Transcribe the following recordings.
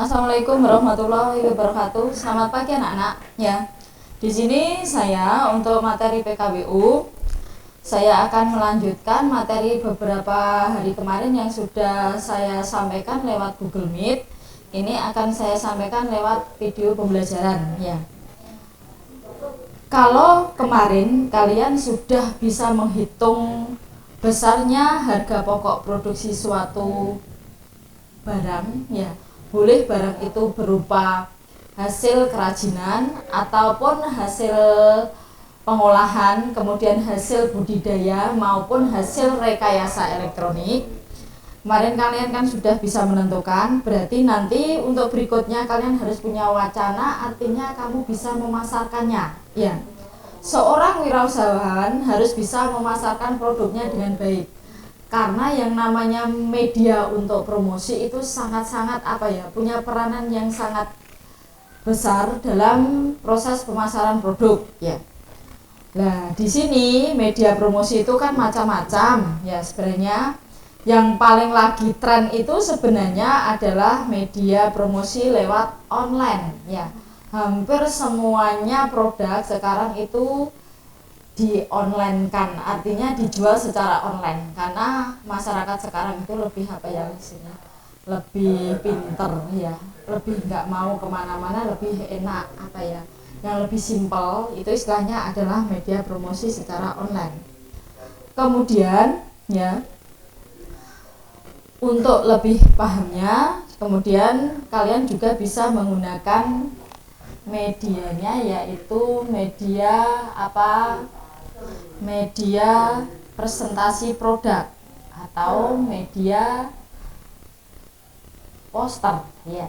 Assalamualaikum warahmatullahi wabarakatuh. Selamat pagi anak-anak. Ya, di sini saya untuk materi PKWU, saya akan melanjutkan materi beberapa hari kemarin yang sudah saya sampaikan lewat Google Meet. Ini akan saya sampaikan lewat video pembelajaran. Ya, kalau kemarin kalian sudah bisa menghitung besarnya harga pokok produksi suatu barang, ya boleh barang itu berupa hasil kerajinan ataupun hasil pengolahan, kemudian hasil budidaya maupun hasil rekayasa elektronik. Kemarin kalian kan sudah bisa menentukan, berarti nanti untuk berikutnya kalian harus punya wacana, artinya kamu bisa memasarkannya. Ya, seorang wirausahawan harus bisa memasarkan produknya dengan baik. Karena yang namanya media untuk promosi itu sangat-sangat punya peranan yang sangat besar dalam proses pemasaran produk, ya. Nah, di sini media promosi itu kan macam-macam, ya. Sebenarnya yang paling lagi tren itu sebenarnya adalah media promosi lewat online, ya. Hampir semuanya produk sekarang itu di online kan, artinya dijual secara online karena masyarakat sekarang itu lebih lebih pinter, ya, lebih nggak mau kemana-mana, lebih enak yang lebih simpel itu istilahnya adalah media promosi secara online. Kemudian, ya, untuk lebih pahamnya, kemudian kalian juga bisa menggunakan medianya, yaitu media presentasi produk atau media poster, ya.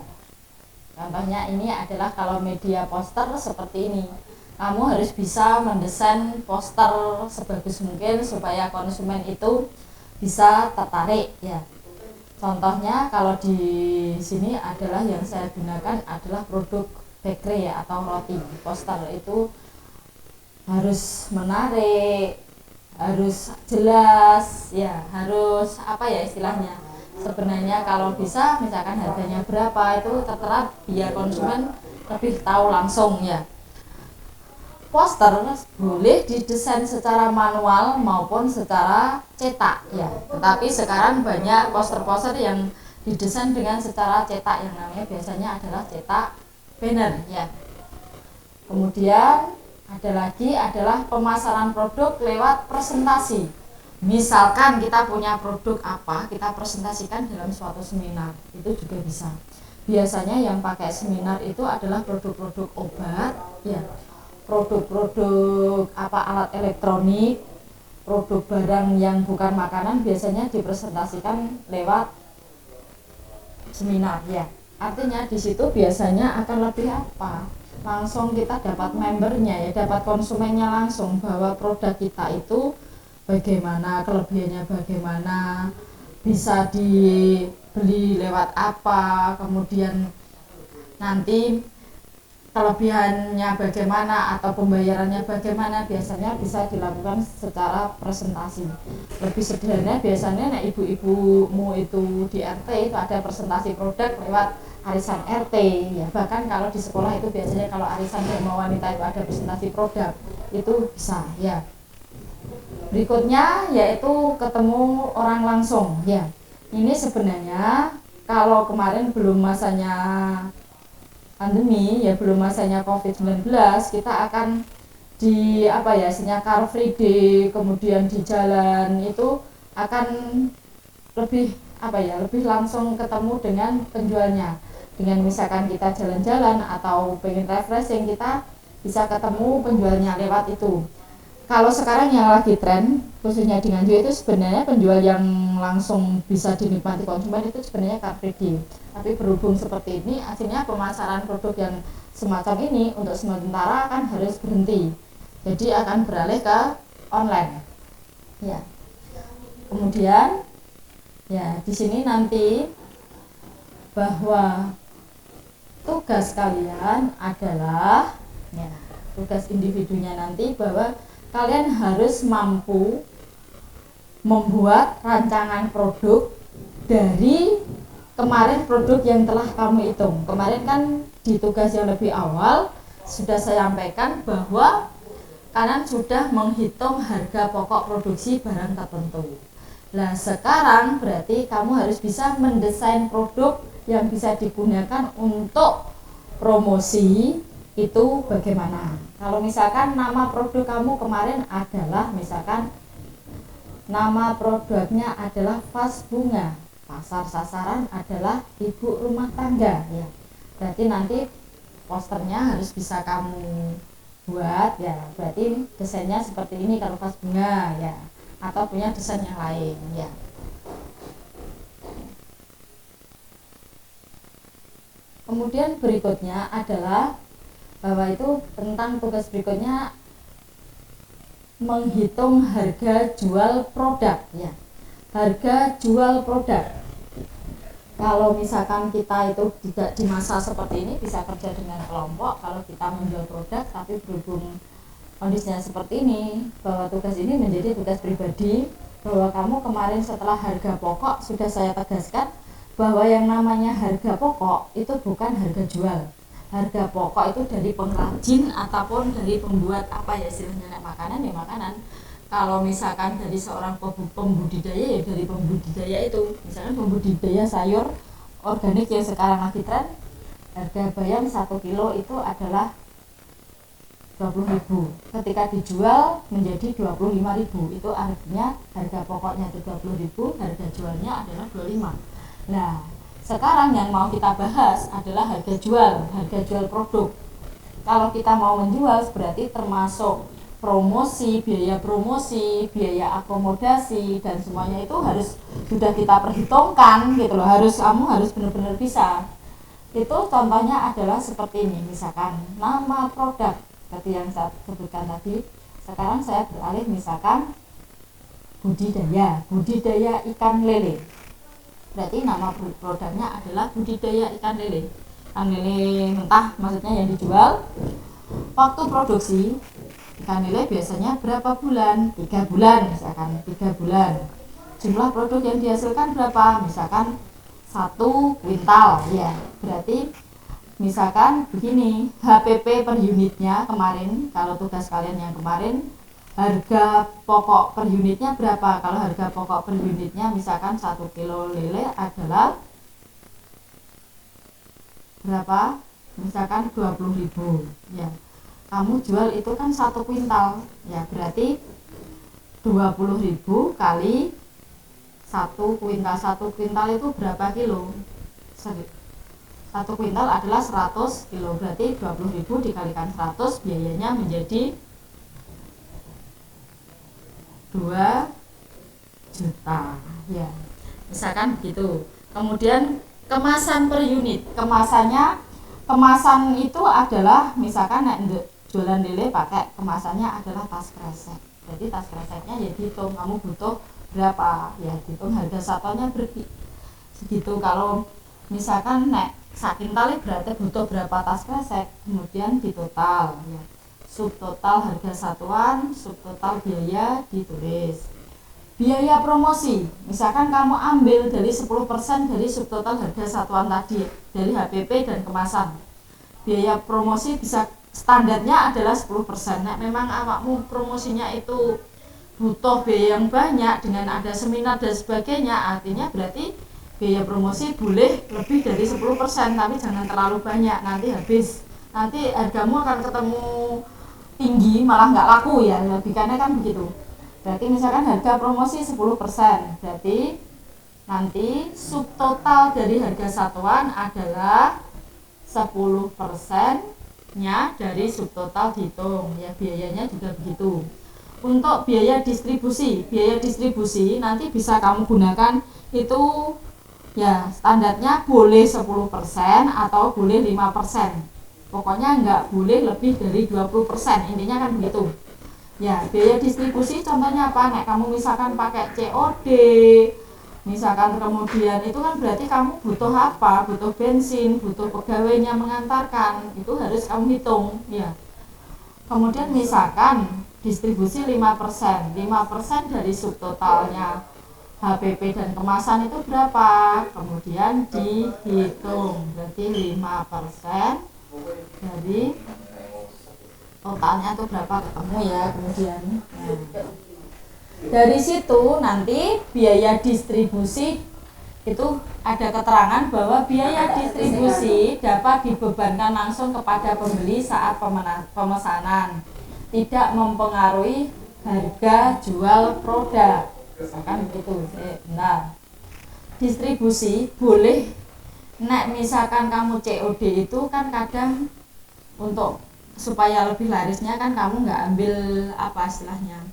Contohnya ini adalah kalau media poster seperti ini. Kamu harus bisa mendesain poster sebagus mungkin supaya konsumen itu bisa tertarik, ya. Contohnya kalau di sini adalah yang saya gunakan adalah produk bakery, ya, atau roti. Poster itu harus menarik, harus jelas, ya, harus istilahnya. Sebenarnya kalau bisa misalkan harganya berapa itu tertera biar konsumen lebih tahu langsung, ya. Poster boleh didesain secara manual maupun secara cetak, ya. Tetapi sekarang banyak poster-poster yang didesain dengan secara cetak, yang namanya biasanya adalah cetak banner, ya. Kemudian ada lagi adalah pemasaran produk lewat presentasi. Misalkan kita punya produk apa, kita presentasikan dalam suatu seminar, itu juga bisa. Biasanya yang pakai seminar itu adalah produk-produk obat, ya, produk-produk alat elektronik, produk barang yang bukan makanan biasanya dipresentasikan lewat seminar, ya. Artinya di situ biasanya akan lebih langsung kita dapat membernya, ya, dapat konsumennya langsung bahwa produk kita itu bagaimana, kelebihannya bagaimana, bisa dibeli lewat apa, kemudian nanti kelebihannya bagaimana atau pembayarannya bagaimana, biasanya bisa dilakukan secara presentasi. Lebih sederhana biasanya ibu-ibumu itu di RT itu ada presentasi produk lewat arisan RT, ya. Bahkan kalau di sekolah itu biasanya kalau arisan dharma wanita itu ada presentasi produk, itu bisa, ya. Berikutnya yaitu ketemu orang langsung, ya. Ini sebenarnya kalau kemarin belum masanya pandemi, ya, belum masanya COVID-19, kita akan di Car Free Day, kemudian di jalan itu akan lebih lebih langsung ketemu dengan penjualnya. Dengan misalkan kita jalan-jalan atau pengen refreshing, kita bisa ketemu penjualnya lewat itu. Kalau sekarang yang lagi tren khususnya di Nganjuk itu sebenarnya penjual yang langsung bisa dinikmati konsumen itu sebenarnya Car Free Day. Tapi berhubung seperti ini, akhirnya pemasaran produk yang semacam ini untuk sementara kan harus berhenti. Jadi akan beralih ke online, ya. Kemudian, ya, di sini nanti bahwa tugas kalian adalah, ya, tugas individunya nanti bahwa kalian harus mampu membuat rancangan produk dari kemarin produk yang telah kamu hitung. Kemarin kan di tugas yang lebih awal sudah saya sampaikan bahwa kalian sudah menghitung harga pokok produksi barang tertentu. Nah, sekarang berarti kamu harus bisa mendesain produk yang bisa digunakan untuk promosi. Itu bagaimana? Kalau misalkan nama produk kamu kemarin adalah, misalkan nama produknya adalah vas bunga, pasar sasaran adalah ibu rumah tangga, ya. Berarti nanti posternya harus bisa kamu buat, ya. Berarti desainnya seperti ini kalau vas bunga, ya. Atau punya desain yang lain, ya. Kemudian berikutnya adalah bahwa itu tentang tugas berikutnya menghitung harga jual produk, ya. Harga jual produk. Kalau misalkan kita itu tidak di masa seperti ini bisa kerja dengan kelompok, kalau kita menjual produk tapi berhubung kondisinya seperti ini, bahwa tugas ini menjadi tugas pribadi, bahwa kamu kemarin setelah harga pokok sudah saya tegaskan bahwa yang namanya harga pokok itu bukan harga jual. Harga pokok itu dari pengrajin ataupun dari pembuat apa ya istilahnya, makanan ya makanan. Kalau misalkan dari seorang pembudidaya ya dari pembudidaya itu, misalkan pembudidaya sayur organik yang sekarang lagi tren, harga bayam 1 kilo itu adalah 20.000. Ketika dijual menjadi 25.000, itu artinya harga pokoknya itu 20.000, harga jualnya adalah 25. Nah, sekarang yang mau kita bahas adalah harga jual produk. Kalau kita mau menjual berarti termasuk promosi, biaya akomodasi dan semuanya itu harus sudah kita perhitungkan gitu loh. Kamu harus benar-benar bisa. Itu contohnya adalah seperti ini, misalkan nama produk seperti yang saya sebutkan tadi. Sekarang saya beralih misalkan budidaya ikan lele. Berarti nama produknya adalah budidaya ikan lele. Ikan lele mentah maksudnya yang dijual. Waktu produksi ikan lele biasanya berapa bulan? 3 bulan misalkan, 3 bulan. Jumlah produk yang dihasilkan berapa? Misalkan 1 kuintal, ya. Berarti misalkan begini, HPP per unitnya kemarin, kalau tugas kalian yang kemarin, harga pokok per unitnya berapa? Kalau harga pokok per unitnya misalkan 1 kilo lele adalah berapa? Misalkan 20.000, ya. Kamu jual itu kan 1 kuintal, ya. Berarti 20.000 kali 1 kuintal. 1 kuintal itu berapa kilo? 1 kuintal adalah 100 kilo, berarti 20.000 dikalikan 100, biayanya menjadi 2 juta, ya. Misalkan begitu. Kemudian kemasan per unit. Kemasan itu adalah misalkan jualan lele pakai kemasannya adalah tas kresek. Jadi tas kreseknya ya dihitung, kamu butuh berapa, ya dihitung harga satunya segitu. Kalau misalkan sakintal berarti butuh berapa tas kresek, kemudian ditotal, ya. Subtotal harga satuan, subtotal biaya ditulis. Biaya promosi, misalkan kamu ambil dari 10% dari subtotal harga satuan tadi, dari HPP dan kemasan. Biaya promosi bisa standarnya adalah 10%. Nah, memang awakmu promosinya itu butuh biaya yang banyak dengan ada seminar dan sebagainya, artinya berarti biaya promosi boleh lebih dari 10%, tapi jangan terlalu banyak, nanti habis. Nanti hargamu akan ketemu tinggi malah nggak laku, ya, logikanya kan begitu. Berarti misalkan harga promosi 10%, berarti nanti subtotal dari harga satuan adalah 10% nya dari subtotal dihitung, ya, biayanya juga begitu. Untuk biaya distribusi nanti bisa kamu gunakan itu, ya, standarnya boleh 10% atau boleh 5%. Pokoknya nggak boleh lebih dari 20%, intinya kan begitu. Ya, biaya distribusi contohnya apa? Kamu misalkan pakai COD, misalkan kemudian itu kan berarti kamu butuh apa? Butuh bensin, butuh pegawainya mengantarkan, itu harus kamu hitung, ya. Kemudian misalkan distribusi 5% dari subtotalnya HPP dan kemasan itu berapa, kemudian dihitung, berarti 5% dari totalnya itu berapa, ketemu ya. Kemudian dari situ nanti biaya distribusi itu ada keterangan bahwa biaya distribusi dapat dibebankan langsung kepada pembeli saat pemesanan, tidak mempengaruhi harga jual produk. Misalkan begitu. Nah, distribusi boleh, misalkan kamu COD itu kan kadang untuk supaya lebih larisnya kan kamu nggak ambil apa istilahnya,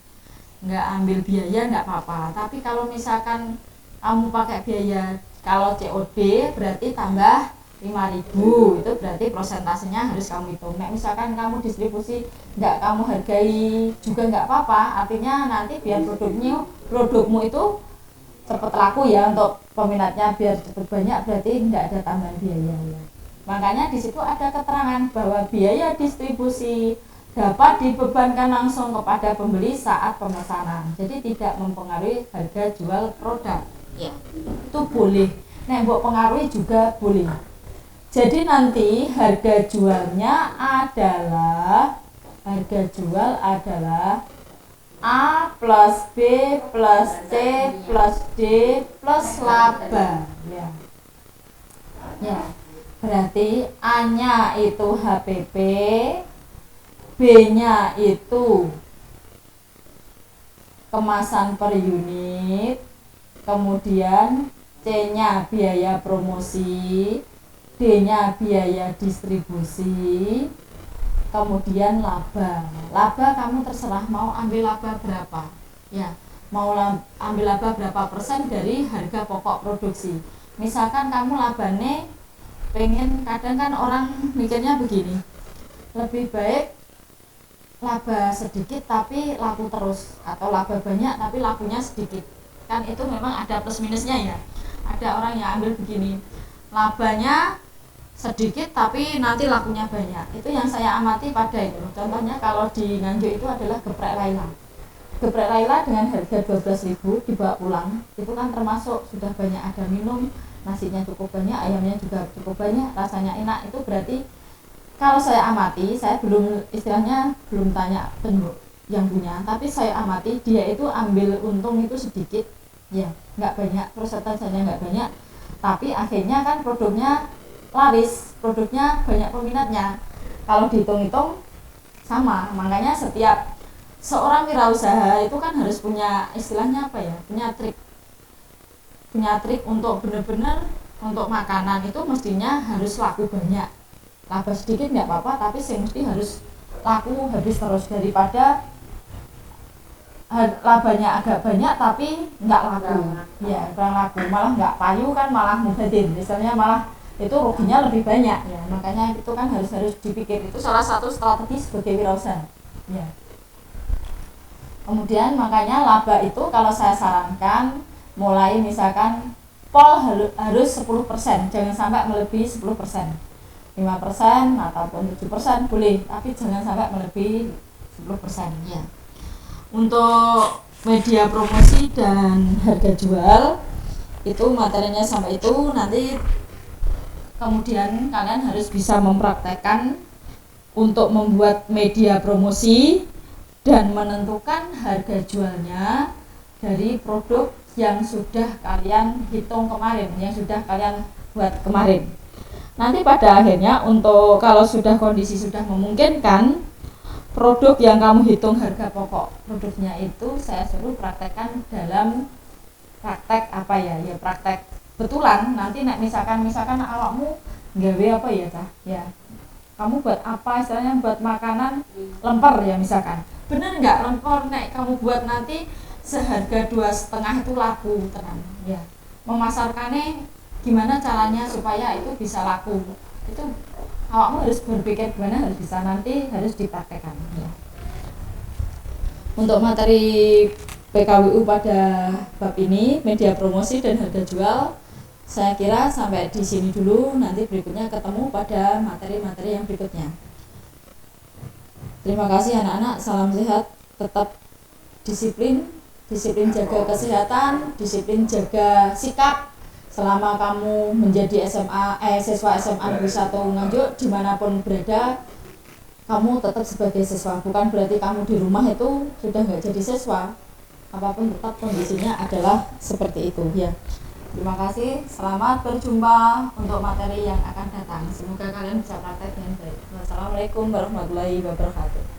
nggak ambil biaya nggak apa-apa. Tapi kalau misalkan kamu pakai biaya, kalau COD berarti tambah 5.000, itu berarti prosentasenya harus kamu hitung. Misalkan kamu distribusi nggak kamu hargai juga nggak apa-apa, artinya nanti biar produkmu itu cepat laku ya, untuk peminatnya biar cepat banyak, berarti nggak ada tambahan biaya ya. Makanya di situ ada keterangan bahwa biaya distribusi dapat dibebankan langsung kepada pembeli saat pemesanan, jadi tidak mempengaruhi harga jual produk ya. Itu boleh, buat pengaruhi juga boleh. Jadi nanti harga jual adalah A plus B plus C plus D plus laba ya. Ya, berarti A-nya itu HPP, B-nya itu kemasan per unit, kemudian C-nya biaya promosi, D-nya biaya distribusi, kemudian laba. Laba kamu terserah mau ambil laba berapa ya, mau ambil laba berapa persen dari harga pokok produksi. Misalkan kamu labane pengen, kadang kan orang mikirnya begini, lebih baik laba sedikit tapi laku terus, atau laba banyak tapi lakunya sedikit. Kan itu memang ada plus minusnya ya. Ada orang yang ambil begini, labanya sedikit tapi nanti lakunya banyak. Itu yang saya amati pada itu. Contohnya kalau di Nganjuk itu adalah geprek Laila. Geprek Laila dengan harga 12.000 dibawa pulang, itu kan termasuk sudah banyak ada minum, nasinya cukup banyak, ayamnya juga cukup banyak, rasanya enak. Itu berarti kalau saya amati, saya belum tanya yang punya, tapi saya amati dia itu ambil untung itu sedikit ya, nggak banyak, persentasenya nggak banyak, tapi akhirnya kan produknya laris, produknya banyak peminatnya. Kalau dihitung-hitung sama. Makanya setiap seorang wirausaha itu kan harus punya istilahnya apa ya, punya trik untuk benar-benar untuk makanan itu mestinya harus laku banyak. Laba sedikit nggak apa-apa, tapi mesti harus laku habis terus, daripada labanya agak banyak tapi nggak laku ya, kurang laku, malah nggak payu kan, malah mubadir, misalnya malah itu ruginya lebih banyak ya. Makanya itu kan harus dipikir, itu salah satu strategi sebagai wirausaha ya. Kemudian makanya laba itu kalau saya sarankan mulai misalkan pol harus 10%, jangan sampai melebihi 10%, 5% ataupun 7% boleh, tapi jangan sampai melebihi 10% ya. Untuk media promosi dan harga jual itu materinya sampai itu, nanti kemudian kalian harus bisa mempraktekkan untuk membuat media promosi dan menentukan harga jualnya dari produk yang sudah kalian hitung kemarin, yang sudah kalian buat kemarin. Nanti pada akhirnya untuk kalau sudah kondisi sudah memungkinkan, produk yang kamu hitung harga pokok produknya itu saya suruh praktekkan dalam praktek apa ya, praktek betulan. Nanti misalkan awakmu nggawe apa ya cah ya, kamu buat apa istilahnya, buat makanan lemper ya misalkan, bener nggak lemper kamu buat nanti seharga 2,5 itu laku tenang ya. Memasarkannya gimana caranya supaya itu bisa laku, itu awakmu harus berpikir gimana, harus bisa, nanti harus dipraktekkan ya. Untuk materi PKWU pada bab ini, media promosi dan harga jual, saya kira sampai di sini dulu. Nanti berikutnya ketemu pada materi-materi yang berikutnya. Terima kasih anak-anak, salam sehat, tetap disiplin, disiplin jaga kesehatan, disiplin jaga sikap. Selama kamu menjadi siswa SMA Negeri 1 Nganjuk, dimanapun berada, kamu tetap sebagai siswa. Bukan berarti kamu di rumah itu sudah nggak jadi siswa. Apapun tetap kondisinya adalah seperti itu ya. Terima kasih, selamat berjumpa untuk materi yang akan datang. Semoga kalian bisa praktek dengan baik. Wassalamualaikum warahmatullahi wabarakatuh.